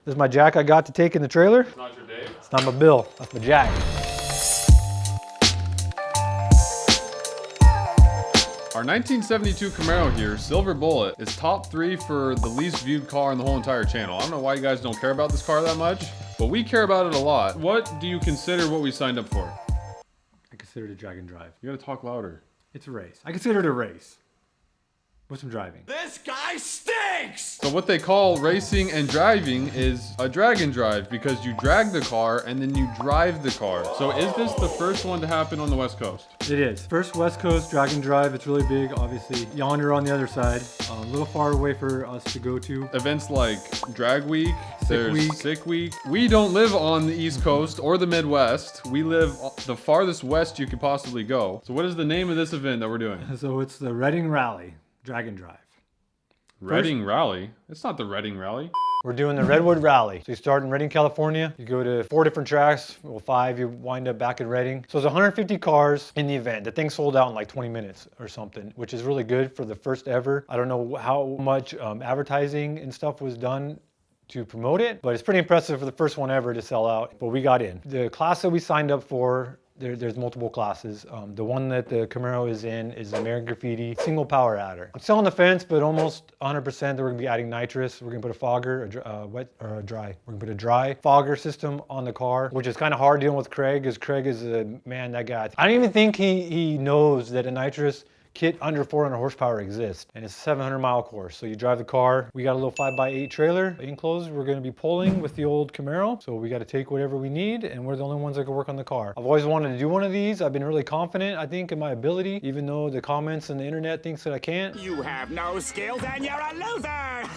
This is my jack I got to take in the trailer. It's not your Dave? It's not my Bill, that's my jack. Our 1972 Camaro here, Silver Bullet, is top 3 for the least viewed car in the whole entire channel. I don't know why you guys don't care about this car that much, but we care about it a lot. What do you consider what we signed up for? I consider it a drag and drive. You gotta talk louder. It's a race. I consider it a race. With some driving. This guy stinks! So what they call racing and driving is a drag and drive because you drag the car and then you drive the car. So is this the first one to happen on the West Coast? It is. First West Coast drag and drive. It's really big, obviously. Yonder on the other side. A little far away for us to go to. Events like Drag Week, there's Week. Sick Week. We don't live on the East Coast or the Midwest. We live the farthest west you could possibly go. So what is the name of this event that we're doing? So it's the Reading Rally. Drag and drive. Reading Rally? It's not the Reading Rally. We're doing the Redwood Rally. So you start in Reading, California. You go to 4 different tracks. Well, 5, you wind up back at Reading. So there's 150 cars in the event. The thing sold out in like 20 minutes or something, which is really good for the first ever. I don't know how much advertising and stuff was done to promote it, but it's pretty impressive for the first one ever to sell out. But we got in. The class that we signed up for, there's multiple classes. The one that the Camaro is in is American Graffiti single power adder. I'm still on the fence, but almost 100% that we're gonna be adding nitrous. We're gonna put a fogger, wet or a dry. We're gonna put a dry fogger system on the car, which is kind of hard dealing with Craig, because Craig is a man, that guy. I don't even think he knows that a nitrous kit under 400 horsepower exists, and it's a 700-mile course. So you drive the car. We got a little 5x8 trailer enclosed. We're going to be pulling with the old Camaro, so we got to take whatever we need, and we're the only ones that can work on the car. I've always wanted to do one of these. I've been really confident, I think, in my ability, even though the comments and the internet thinks that I can't. You have no skills and you're a loser!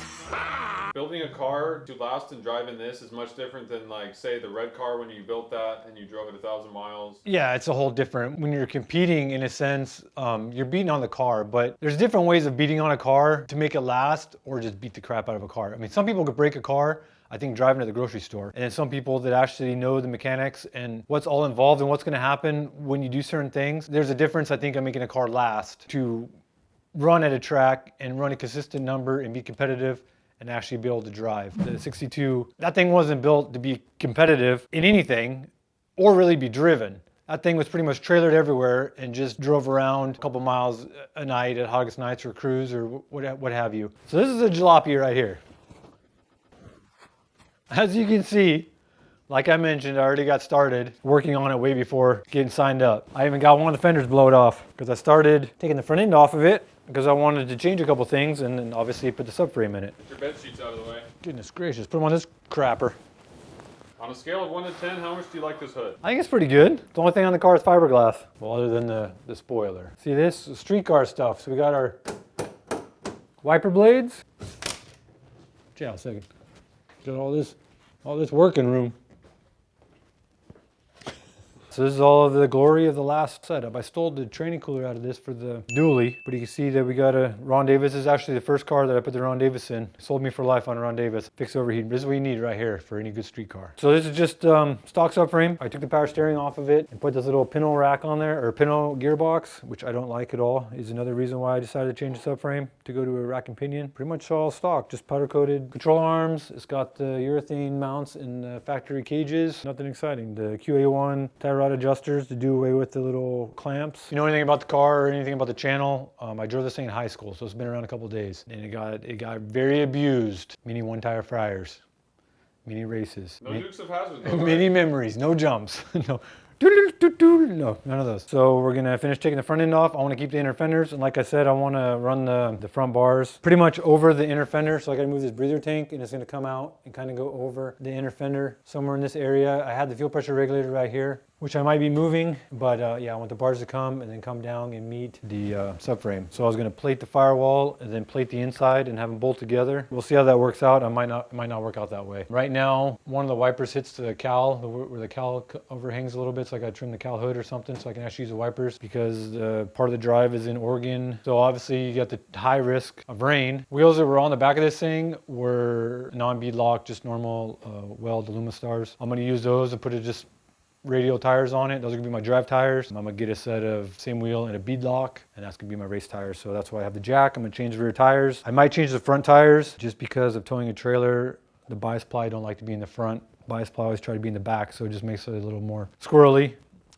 Building a car to last and driving this is much different than, like, say, the red car when you built that and you drove it 1,000 miles. Yeah, it's a whole different. When you're competing, in a sense, you're beating on the car, but there's different ways of beating on a car to make it last, or just beat the crap out of a car. I mean, some people could break a car, I think, driving to the grocery store. And then some people that actually know the mechanics and what's all involved and what's gonna happen when you do certain things. There's a difference, I think, on making a car last to run at a track and run a consistent number and be competitive and actually be able to drive. The 62, that thing wasn't built to be competitive in anything or really be driven. That thing was pretty much trailered everywhere and just drove around a couple miles a night at August nights or cruise or what have you. So this is a jalopy right here. As you can see, like I mentioned, I already got started working on it way before getting signed up. I even got one of the fenders blowed off because I started taking the front end off of it because I wanted to change a couple things, and then obviously put the subframe in it. Get your bed sheets out of the way. Goodness gracious, put them on this crapper. On a scale of 1 to 10, how much do you like this hood? I think it's pretty good. The only thing on the car is fiberglass. Well, other than the spoiler. See this? Street car stuff. So we got our wiper blades. Check out a second. Got all this working room. So this is all of the glory of the last setup. I stole the training cooler out of this for the dually, but you can see that we got a Ron Davis. This is actually the first car that I put the Ron Davis in. Sold me for life on a Ron Davis. Fixed overheat. This is what you need right here for any good street car. So this is just stock subframe. I took the power steering off of it and put this little pintle rack on there, or pintle gearbox, which I don't like at all. Is another reason why I decided to change the subframe to go to a rack and pinion. Pretty much all stock, just powder coated control arms. It's got the urethane mounts and factory cages. Nothing exciting. The QA1 tie rod adjusters to do away with the little clamps. You know anything about the car or anything about the channel? I drove this thing in high school, so it's been around a couple days, and it got very abused. Many one-tire fryers, many races, No Dukes of Hazzard though, many right? memories, no jumps, no. No, none of those. So we're gonna finish taking the front end off. I wanna keep the inner fenders, and like I said, I wanna run the front bars pretty much over the inner fender. So I gotta move this breather tank, and it's gonna come out and kind of go over the inner fender somewhere in this area. I had the fuel pressure regulator right here, which I might be moving, but yeah, I want the bars to come and then come down and meet the subframe. So I was gonna plate the firewall and then plate the inside and have them bolt together. We'll see how that works out. It might not work out that way. Right now, one of the wipers hits the cowl, where the cowl overhangs a little bit, so I gotta trim the cowl hood or something so I can actually use the wipers, because part of the drive is in Oregon. So obviously you got the high risk of rain. Wheels that were on the back of this thing were non-bead lock, just normal Weld Alumastars. I'm gonna use those and put it just radial tires on it. Those are gonna be my drive tires. I'm gonna get a set of same wheel and a bead lock, and that's gonna be my race tires. So that's why I have the jack. I'm gonna change the rear tires. I might change the front tires just because of towing a trailer The bias ply don't like to be in the front. Bias ply always try to be in the back, so it just makes it a little more squirrely.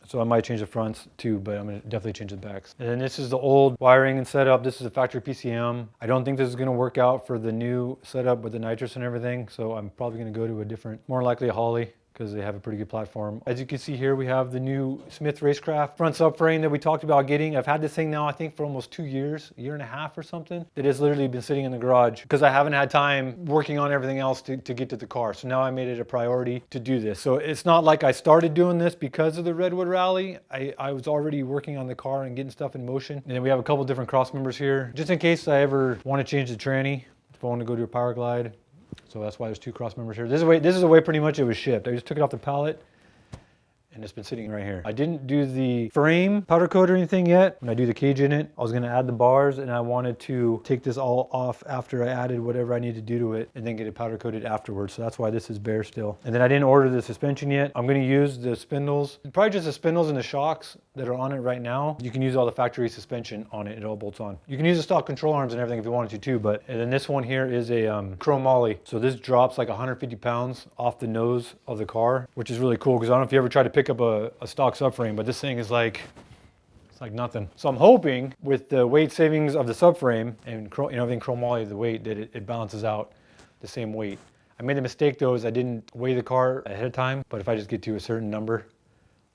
So I might change the fronts too, but I'm gonna definitely change the backs. And then this is the old wiring and setup. This is a factory PCM. I don't think this is gonna work out for the new setup with the nitrous and everything, so I'm probably gonna go to a different, more likely a Holley, because they have a pretty good platform. As you can see here, we have the new Smith Racecraft front subframe that we talked about getting. I've had this thing now, I think, for almost 2 years, a year and a half or something. It has literally been sitting in the garage because I haven't had time working on everything else to get to the car. So now I made it a priority to do this. So it's not like I started doing this because of the Redwood Rally. I was already working on the car and getting stuff in motion. And then we have a couple different cross members here, just in case I ever want to change the tranny, if I want to go to a power glide. So that's why there's 2 cross members here. This is the way pretty much it was shipped. I just took it off the pallet and it's been sitting right here. I didn't do the frame powder coat or anything yet. When I do the cage in it, I was gonna add the bars and I wanted to take this all off after I added whatever I need to do to it and then get it powder coated afterwards. So that's why this is bare still. And then I didn't order the suspension yet. I'm gonna use the spindles, probably just the spindles and the shocks that are on it right now. You can use all the factory suspension on it. It all bolts on. You can use the stock control arms and everything if you wanted to too, but and then this one here is a chrome molly. So this drops like 150 pounds off the nose of the car, which is really cool because I don't know if you ever tried to pick up a stock subframe, but this thing is like, it's like nothing. So I'm hoping with the weight savings of the subframe and everything chrome molly, the weight, that it balances out the same weight. I made the mistake though is I didn't weigh the car ahead of time, but if I just get to a certain number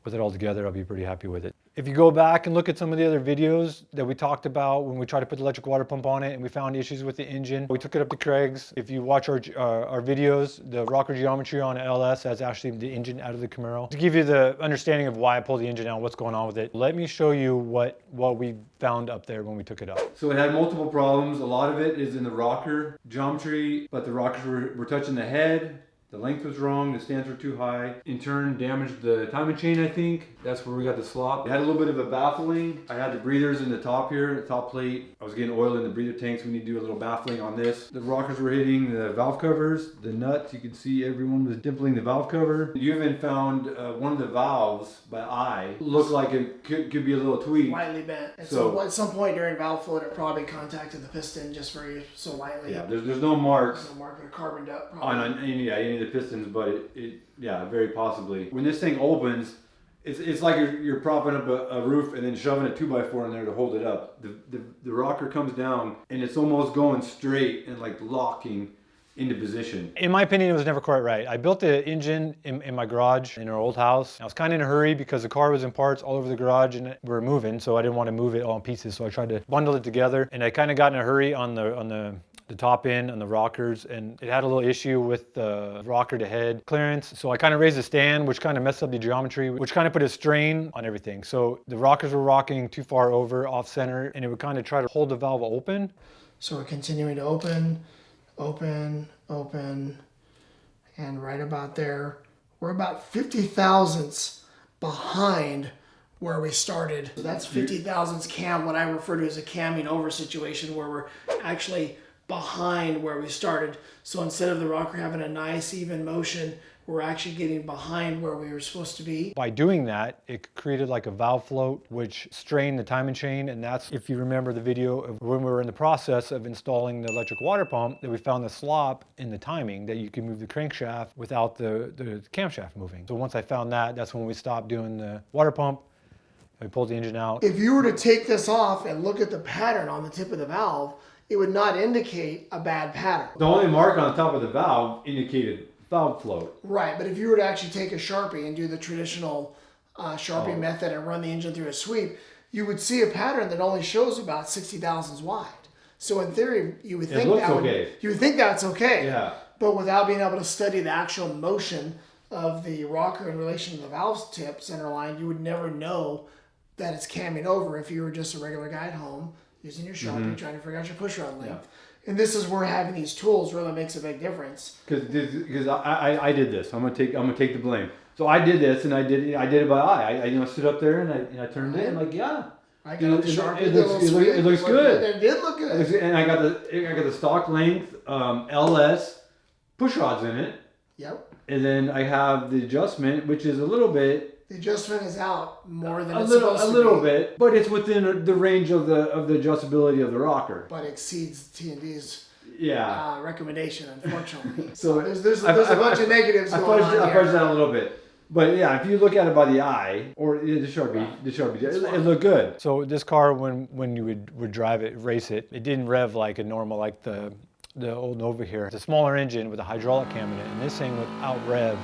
with it all together, I'll be pretty happy with it. If you go back and look at some of the other videos that we talked about when we tried to put the electric water pump on it and we found issues with the engine, we took it up to Craig's. If you watch our videos, the rocker geometry on LS has actually the engine out of the Camaro. To give you the understanding of why I pulled the engine out, what's going on with it, let me show you what we found up there when we took it up. So it had multiple problems. A lot of it is in the rocker geometry, but the rockers were touching the head. The length was wrong, the stands were too high. In turn, damaged the timing chain, I think. That's where we got the slop. It had a little bit of a baffling. I had the breathers in the top here, the top plate. I was getting oil in the breather tanks. We need to do a little baffling on this. The rockers were hitting the valve covers, the nuts. You could see everyone was dimpling the valve cover. You even found one of the valves by eye. Looked like it could be a little tweak. Lightly bent. And so at some point during valve fluid, it probably contacted the piston just very so lightly. Yeah, there's no marks. No mark, but carboned up probably. On any of the pistons, but yeah, very possibly. When this thing opens, it's like you're propping up a roof and then shoving a 2x4 in there to hold it up. The rocker comes down and it's almost going straight and like locking into position. In my opinion, it was never quite right. I built the engine in my garage in our old house. I was kind of in a hurry because the car was in parts all over the garage and we were moving, so I didn't want to move it all in pieces. So I tried to bundle it together, and I kind of got in a hurry on the top end and the rockers, and it had a little issue with the rocker to head clearance. So I kind of raised the stand, which kind of messed up the geometry, which kind of put a strain on everything. So the rockers were rocking too far over off center, and it would kind of try to hold the valve open. So we're continuing to open, and right about there, we're about 50 thousandths behind where we started. So that's 50 thousandths cam, what I refer to as a camming over situation, where we're actually behind where we started. So instead of the rocker having a nice even motion, we're actually getting behind where we were supposed to be. By doing that, it created like a valve float, which strained the timing chain. And that's, if you remember the video of when we were in the process of installing the electric water pump, that we found the slop in the timing that you can move the crankshaft without the camshaft moving. So once I found that, that's when we stopped doing the water pump. We pulled the engine out. If you were to take this off and look at the pattern on the tip of the valve, it would not indicate a bad pattern. The only mark on the top of the valve indicated valve float. Right, but if you were to actually take a Sharpie and do the traditional Sharpie method and run the engine through a sweep, you would see a pattern that only shows about 60 thousandths wide. So in theory, you would think you would think that's okay. Yeah. But without being able to study the actual motion of the rocker in relation to the valve tip center line, you would never know that it's camming over if you were just a regular guy at home using your Sharpie trying to figure out your push rod length. Yeah. And this is where having these tools really makes a big difference. Because I did this. I'm gonna take the blame. So I did this, and I did it by eye. I stood up there and I turned it and like I got the Sharpie. It looks good. It did look good. And I got the stock length LS push rods in it. Yep. And then I have the adjustment, which is a little bit. The adjustment is out more than a little bit, but it's within the range of the adjustability of the rocker. But exceeds T&D's recommendation, unfortunately. So there's a bunch of negatives going on I here. fudged that a little bit. But yeah, if you look at it by the eye, or the Sharpie, it looked good. So this car, when you would drive it, race it, it didn't rev like a normal, like the old Nova here. It's a smaller engine with a hydraulic cam in it, and this thing would out rev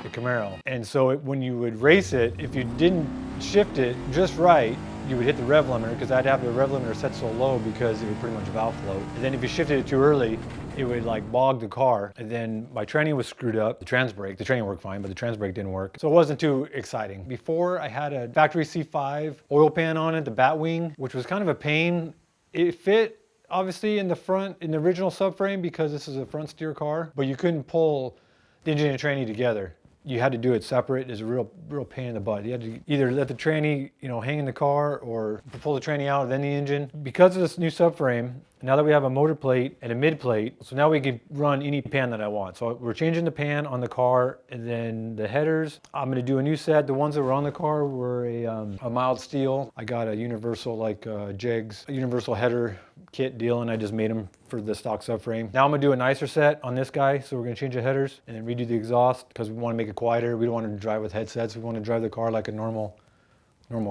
the Camaro. And so when you would race it, if you didn't shift it just right, you would hit the rev limiter, because I'd have the rev limiter set so low because it would pretty much valve float. And then if you shifted it too early, it would like bog the car. And then my tranny was screwed up, the trans brake. The tranny worked fine, but the trans brake didn't work. So it wasn't too exciting. Before, I had a factory C5 oil pan on it, the Batwing, which was kind of a pain. It fit obviously in the front, in the original subframe, because this is a front steer car, but you couldn't pull the engine and tranny together. You had to do it separate. It's a real pain in the butt. You had to either let the tranny, hang in the car, or pull the tranny out and then the engine. Because of this new subframe, now that we have a motor plate and a mid plate, so now we can run any pan that I want. So we're changing the pan on the car, and then the headers, I'm gonna do a new set. The ones that were on the car were a mild steel. I got a universal, like Jegs, a universal header kit deal, and I just made them for the stock subframe. Now I'm gonna do a nicer set on this guy, so we're gonna change the headers and then redo the exhaust, because we wanna make it quieter. We don't want to drive with headsets. We want to drive the car like a normal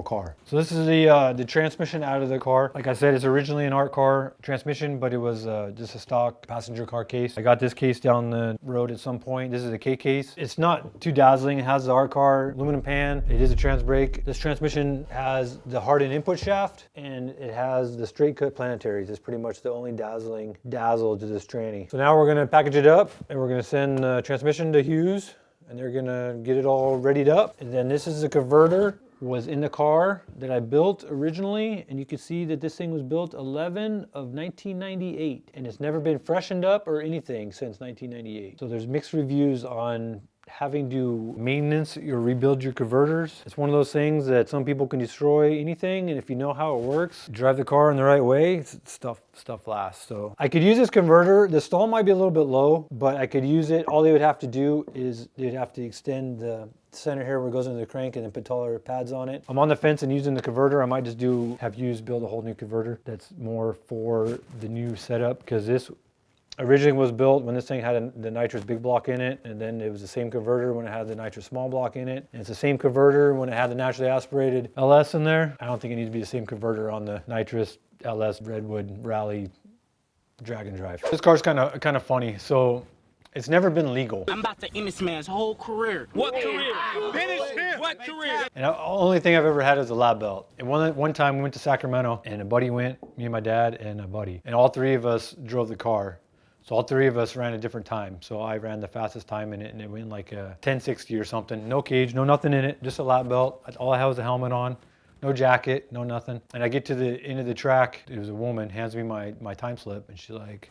car. So this is the transmission out of the car. Like I said, it's originally an art car transmission, but it was just a stock passenger car case. I got this case down the road at some point. This is a K case. It's not too dazzling. It has the art car aluminum pan. It is a trans brake. This transmission has the hardened input shaft, and it has the straight cut planetaries. It's pretty much the only dazzle to this tranny. So now we're gonna package it up, and we're gonna send the transmission to Hughes, and they're gonna get it all readied up. And then this is the converter, was in the car that I built originally, and you can see that this thing was built 11 of 1998, and it's never been freshened up or anything since 1998. So there's mixed reviews on having to maintenance or rebuild your converters. It's one of those things that some people can destroy anything, and if you know how it works, drive the car in the right way, stuff lasts. So I could use this converter. The stall might be a little bit low, but I could use it. All they would have to do is they'd have to extend the center here where it goes into the crank and then put taller pads on it. I'm on the fence and using the converter. I might just have Hughes build a whole new converter that's more for the new setup, because this originally was built when this thing had the nitrous big block in it, and then it was the same converter when it had the nitrous small block in it, and it's the same converter when it had the naturally aspirated LS in there. I don't think it needs to be the same converter on the nitrous LS Redwood Rally drag and drive. This car's kind of funny. So it's never been legal. I'm about to end this man's whole career. What career? Finish him. What career? And the only thing I've ever had is a lab belt. And one time we went to Sacramento, and a buddy went, me and my dad and a buddy, and all three of us drove the car. So all three of us ran a different time. So I ran the fastest time in it, and it went like a 1060 or something. No cage, no nothing in it, just a lap belt. All I had was a helmet on, no jacket, no nothing. And I get to the end of the track. It was a woman, hands me my time slip, and she like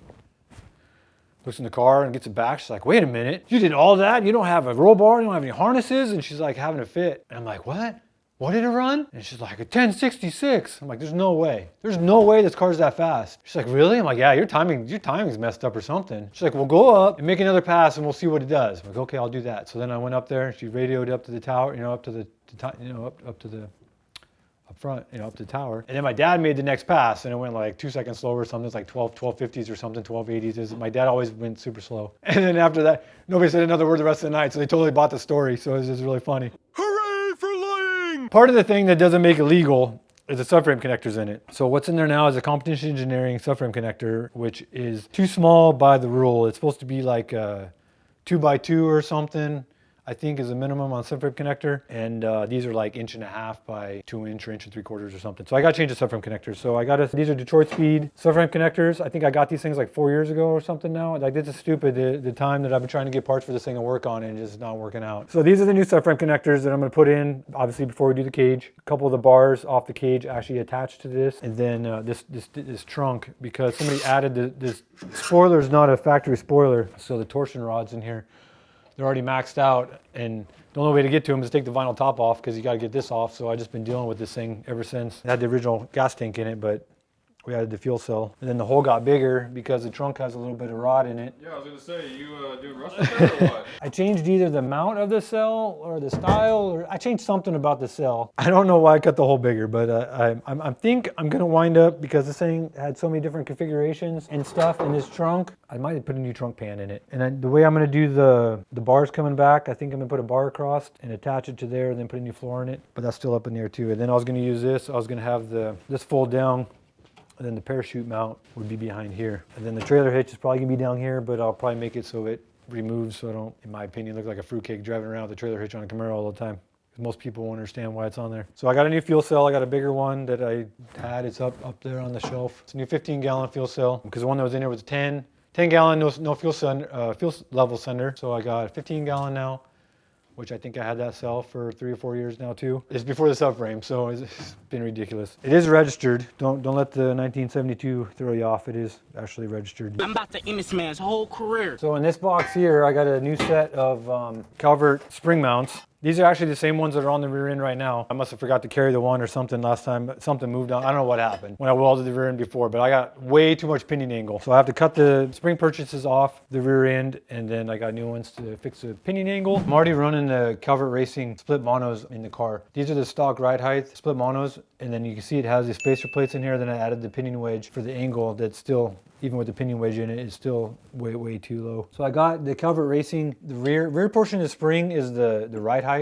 looks in the car and gets it back. She's like, wait a minute, you did all that? You don't have a roll bar, you don't have any harnesses? And she's like having a fit. And I'm like, what? What did it run? And she's like, a 1066. I'm like, there's no way. There's no way this car's that fast. She's like, really? I'm like, yeah, your timing's messed up or something. She's like, well, go up and make another pass and we'll see what it does. I'm like, okay, I'll do that. So then I went up there and she radioed up to the tower, up to the tower. And then my dad made the next pass, and it went like 2 seconds slower or something. It's like 1250s or something, 1280s. My dad always went super slow. And then after that, nobody said another word the rest of the night, so they totally bought the story. So it was just really funny. Hooray for lying! Part of the thing that doesn't make it legal is the subframe connectors in it. So what's in there now is a competition engineering subframe connector, which is too small by the rule. It's supposed to be like a 2x2 or something, I think, is a minimum on subframe connector. And these are like 1.5 inches by 2 inch or 1 3/4 or something. So I got to change the subframe connectors. So I got these are Detroit Speed subframe connectors. I think I got these things like 4 years ago or something now. Like, this is stupid, the time that I've been trying to get parts for this thing to work on, and it's just not working out. So these are the new subframe connectors that I'm going to put in, obviously, before we do the cage. A couple of the bars off the cage actually attached to this. And then this trunk, because somebody added this spoiler is not a factory spoiler. So the torsion rods in here, they're already maxed out, and the only way to get to them is to take the vinyl top off, because you got to get this off. So I've just been dealing with this thing ever since. It had the original gas tank in it, but we added the fuel cell. And then the hole got bigger because the trunk has a little bit of rod in it. Yeah, I was gonna say, you doing Russian there or what? I changed either the mount of the cell or the style, or I changed something about the cell. I don't know why I cut the hole bigger, but I think I'm gonna wind up, because this thing had so many different configurations and stuff in this trunk, I might have put a new trunk pan in it. And the way I'm gonna do the bars coming back, I think I'm gonna put a bar across and attach it to there and then put a new floor in it. But that's still up in there too. And then I was gonna use this, I was gonna have this fold down, and then the parachute mount would be behind here. And then the trailer hitch is probably gonna be down here, but I'll probably make it so it removes so I don't, in my opinion, look like a fruitcake driving around with the trailer hitch on a Camaro all the time. Most people won't understand why it's on there. So I got a new fuel cell. I got a bigger one that I had. It's up there on the shelf. It's a new 15-gallon fuel cell, because the one that was in there was a 10-gallon, no fuel level sender. So I got a 15-gallon now, which I think I had that cell for 3 or 4 years now too. It's before the subframe, so it's been ridiculous. It is registered. Don't let the 1972 throw you off. It is actually registered. I'm about to end this man's whole career. So in this box here, I got a new set of Calvert spring mounts. These are actually the same ones that are on the rear end right now. I must have forgot to carry the one or something last time. Something moved on. I don't know what happened when I welded the rear end before, but I got way too much pinion angle. So I have to cut the spring purchases off the rear end, and then I got new ones to fix the pinion angle. I'm already running the Calvert Racing split monos in the car. These are the stock ride height split monos, and then you can see it has the spacer plates in here. Then I added the pinion wedge for the angle that's still, even with the pinion wedge in it, is still way too low. So I got the Calvert Racing, the rear portion of the spring is the ride height.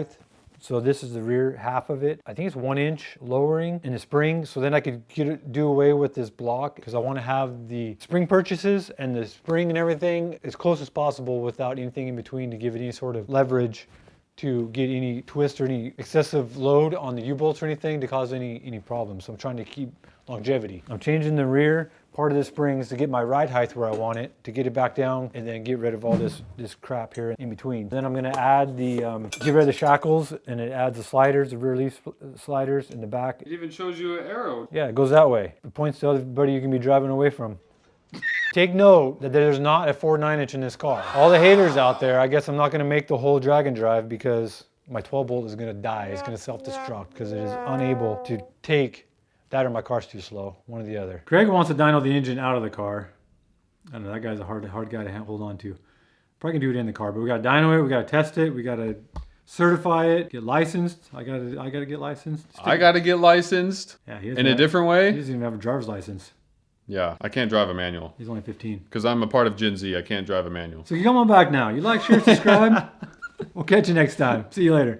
So this is the rear half of it. I think it's 1 inch lowering in the spring. So then I could do away with this block, because I want to have the spring purchases and the spring and everything as close as possible without anything in between to give it any sort of leverage to get any twist or any excessive load on the U-bolts or anything to cause any problems. So I'm trying to keep longevity. I'm changing the rear part of the springs to get my ride height where I want it, to get it back down, and then get rid of all this crap here in between. Then I'm gonna add get rid of the shackles, and it adds the sliders, the rear leaf sliders in the back. It even shows you an arrow. Yeah, it goes that way. It points to everybody you can be driving away from. Take note that there's not a 4 9-inch in this car. All the haters out there, I guess I'm not gonna make the whole drag and drive, because my 12 bolt is gonna die. It's gonna self-destruct because it is unable to take that, or my car's too slow, one or the other. Greg wants to dyno the engine out of the car. I don't know, that guy's a hard guy to hold on to. Probably can do it in the car, but we gotta dyno it, we gotta test it, we gotta certify it, get licensed. I gotta get licensed. I gotta get licensed. Yeah, in a different way. He doesn't even have a driver's license. Yeah, I can't drive a manual. He's only 15. Because I'm a part of Gen Z, I can't drive a manual. So you come on back now. You like, share, subscribe. We'll catch you next time. See you later.